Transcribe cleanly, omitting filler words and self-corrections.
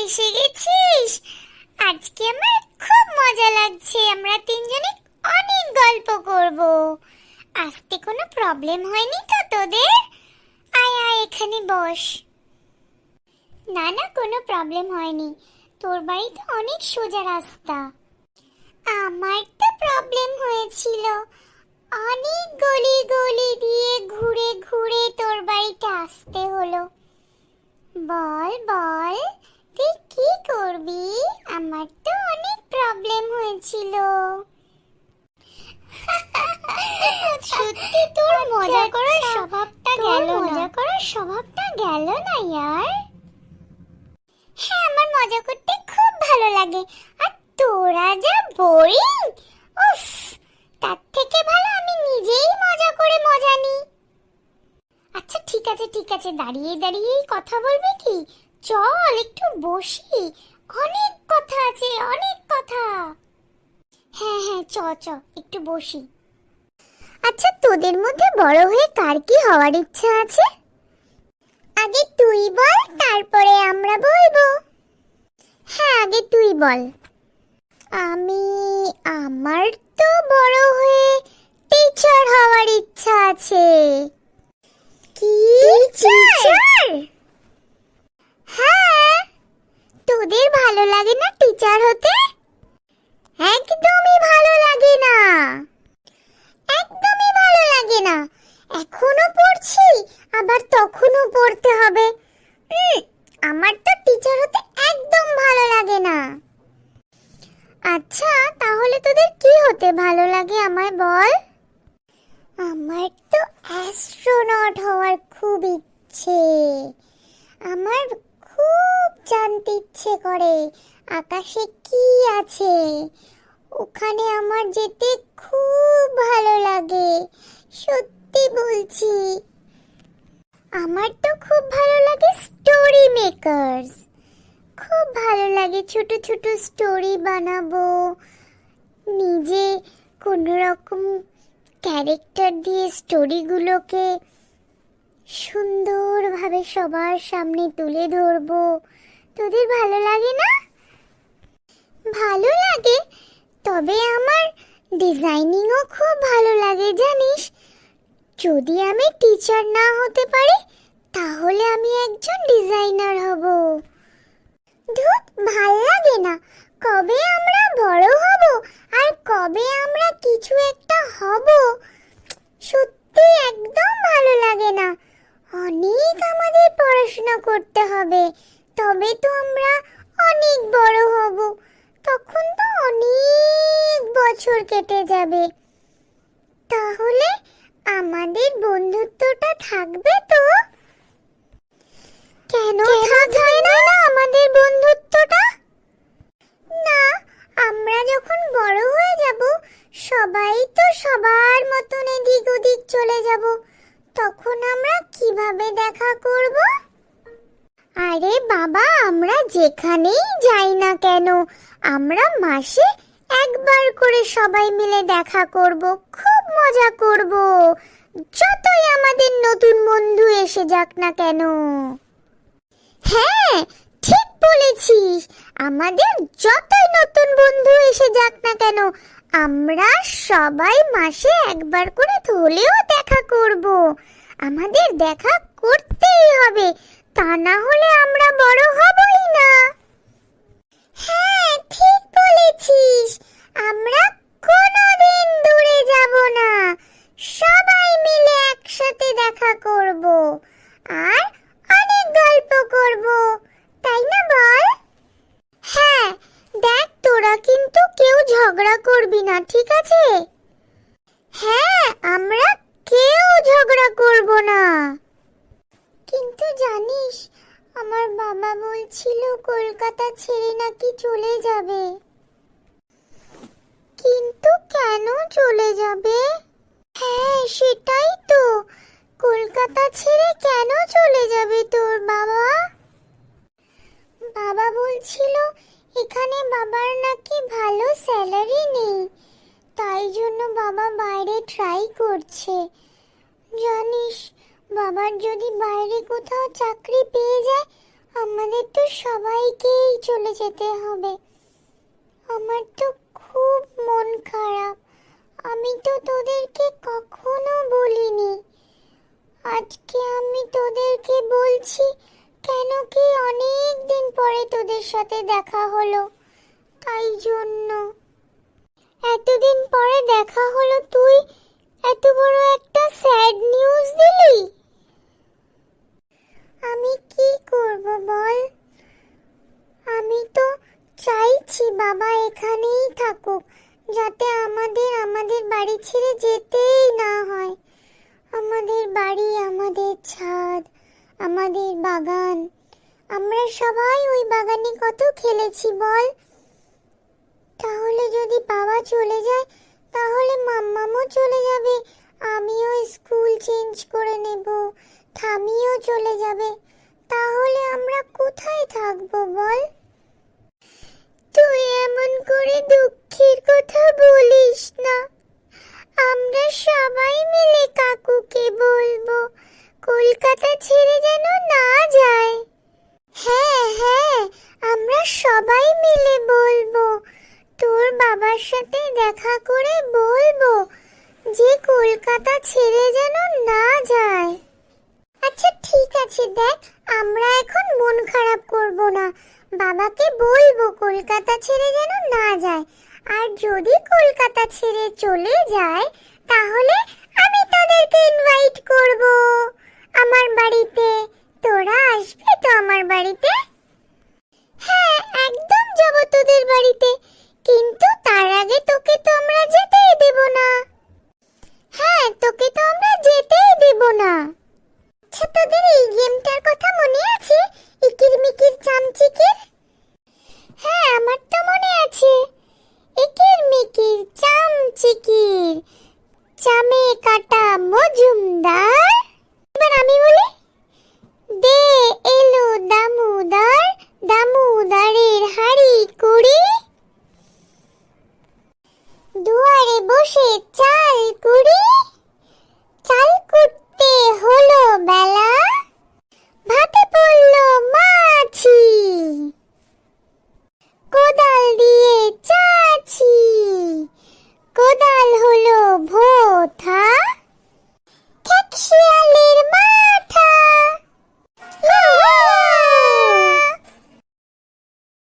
এসে গেছিস। আজকে আমার খুব মজা লাগছে। আমরা তিনজনে অনেক গল্প করব। আসতে কোনো প্রবলেম হয়নি তো তোদের? আয় আয়, এখানে বস। না না, কোনো প্রবলেম হয়নি। তোর বাড়ি তো অনেক সোজা রাস্তা। আমার তো প্রবলেম হয়েছিল। অনেক গলি গলি দিয়ে ঘুরে ঘুরে তোর বাড়িতে আসতে হলো। বল বল, তুই কি করবি? আমার তো অনেক প্রবলেম হয়েছিল। সত্যি তোর মজা করার স্বভাবটা গেল না। মজা করার স্বভাবটা গেল না ইয়ার। হ্যাঁ, আমার মজা করতে খুব ভালো লাগে। আর তোরা যা বোরিং। উফ, তার থেকে ভালো আমি নিজেই মজা করে মজা নিই। আচ্ছা ঠিক আছে ঠিক আছে, দাঁড়িয়ে দাঁড়িয়েই কথা বলবি কি? চল একটু বসি, অনেক কথা আছে, অনেক কথা। হ্যাঁ হ্যাঁ, চ চ একটু বসি। আচ্ছা, তোদের মধ্যে বড় হয়ে কার কি হওয়ার ইচ্ছা আছে? আগে তুই বল, তারপরে আমরা বলবো। হ্যাঁ, আগে তুই বল। আমার তো বড় হয়ে টিচার হওয়ার ইচ্ছা আছে। কি টিচার? হ্যাঁ, তোদের ভালো লাগে না টিচার হতে? একদমই ভালো লাগে না, একদমই ভালো লাগে না। এখনো পড়ছি, আবার তখনও পড়তে হবে। আমার তো টিচার হতে একদম ভালো লাগে না। আচ্ছা, তাহলে তোদের কি হতে ভালো লাগে আমায় বল। আমার তো অ্যাস্ট্রোনট হওয়ার খুব ইচ্ছে। আমার খুব জানতে ইচ্ছে করে আকাশে কি আছে। ওখানে আমার যেতে খুব ভালো লাগে, সত্যি বলছি। আমার তো খুব ভালো লাগে স্টোরি মেকার্স। খুব ভালো লাগে ছোট ছোট স্টোরি বানাবো, নিজে কোনো রকম ক্যারেক্টার দিয়ে স্টোরিগুলোকে সুন্দরভাবে সবার সামনে তুলে ধরবো। তোদের ভালো লাগে না? ভালো লাগে, তবে আমার ডিজাইনিংও খুব ভালো লাগে জানিস। যদি আমি টিচার না হতে পারি, তাহলে আমি একজন ডিজাইনার হব। ধুত, ভাল লাগে না। কবে আমরা বড় হব আর কবে আমরা কিছু একটা হব, সত্যি একদম ভালো লাগে না। অনেক আমাদের পড়াশোনা করতে হবে, তবে তো আমরা অনেক বড় হব। তখন তো অনেক বছর কেটে যাবে। তাহলে আমাদের বন্ধুত্বটা থাকবে তো? কেন থাকবে না আমাদের বন্ধুত্বটা? না, আমরা যখন বড় হয়ে যাব, সবাই তো সবার মতন এদিক ওদিক চলে যাব। তখন আমরা কিভাবে দেখা করব? আরে বাবা, আমরা যেখানেই যাই না কেন, আমরা মাসে একবার করে সবাই মিলে দেখা করব, খুব মজা করব, যতই আমাদের নতুন বন্ধু এসে যাক না কেন। হ্যাঁ, ঠিক বলেছিস। আমাদের যতই নতুন বন্ধু এসে যাক না কেন, আমরা সবাই মাসে একবার করে হলেও দেখা করব। আমাদের দেখা করতেই হবে, তা না হলে আমরা বড় হবই না। হ্যাঁ, ঠিক বলেছিস। আমরা কোনোদিন দূরে যাব না, সবাই মিলে একসাথে দেখা করব আর অনেক গল্প করব, তাই না বল? হ্যাঁ, দেখ তোরা কিন্তু কেউ ঝগড়া করবি না, ঠিক আছে? হ্যাঁ, আমরা কেউ ঝগড়া করব না। কিন্তু জানিস, আমার বাবা বলছিল কলকাতা ছেড়ে নাকি চলে যাবে। কিন্তু কেন চলে যাবে? হ্যাঁ, সেটাই তো। কলকাতা ছেড়ে কেন চলে যাবে তোর বাবা? বাবা বলছিল এখানে বাবার নাকি ভালো স্যালারি নেই, তাই জন্য বাবা বাইরে ট্রাই করছে। জানিস, বাবার যদি বাইরে কোথাও চাকরি পেয়ে যায়, আমাদের তাহলে তো সবাইকেই চলে যেতে হবে। আমার তো খুব মন খারাপ, আমি তো তোদেরকে কখনো বলিনি। আজকে আমি তোদেরকে বলছি, কেন কি অনেক দিন পরে তোদের সাথে দেখা হলো, তাই জন্য। এতদিন পরে দেখা হলো, তুই এত বড় একটা স্যাড নিউজ দিলি। আমি কি করব বল? আমি তো চাইছি বাবা এখানেই থাকুক, যাতে আমাদের বাড়ি ছেড়ে যেতেই না হয়। আমাদের বাড়ি, আমাদের ছাদ, আমাদের বাগান, আমরা সবাই ওই বাগানে কত খেলেছি বল। তাহলে যদি বাবা চলে যায়, তাহলে মাম্মামও চলে যাবে, আমিও স্কুল চেঞ্জ করে নেব, থামিও চলে যাবে। তাহলে আমরা কোথায় থাকবো বল? তুই এমন করে দুঃখের কথা বলিস না। আমরা সবাই মিলে কাকুকে বলবো কলকাতা ছেড়ে যেন না যায়। হ্যাঁ হ্যাঁ, আমরা সবাই মিলে বলবো। তোর বাবার সাথে দেখা করে বলবো যে কলকাতা ছেড়ে যেন না যায়। আচ্ছা ঠিক আছে, দেখ আমরা এখন মন খারাপ করব না, বাবাকে বলবো কলকাতা ছেড়ে যেন না যায়। আর যদি কলকাতা ছেড়ে চলে যায়, তাহলে আমি তোদেরকে ইনভাইট করব আমার বাড়িতে। তোরা আসবি তো আমার বাড়িতে? হ্যাঁ একদম যাব তোদের বাড়িতে, কিন্তু তার আগে তোকে তো আমরা যেতেই দেব না। হ্যাঁ, তোকে তো আমরা যেতেই দেব না। আচ্ছা, তোদের এই গেমটার কথা মনে আছে, ইকির মিকির চামচিকির? হ্যাঁ আমার তো মনে আছে। ইকির মিকির চামচিকির, চামে কাটা মজুমদার। এবার আমি বলি, দে এলো দামুদার, দামুদারের হাড়ি কুড়ি, দুয়ারে বসে চাল কুড়ি।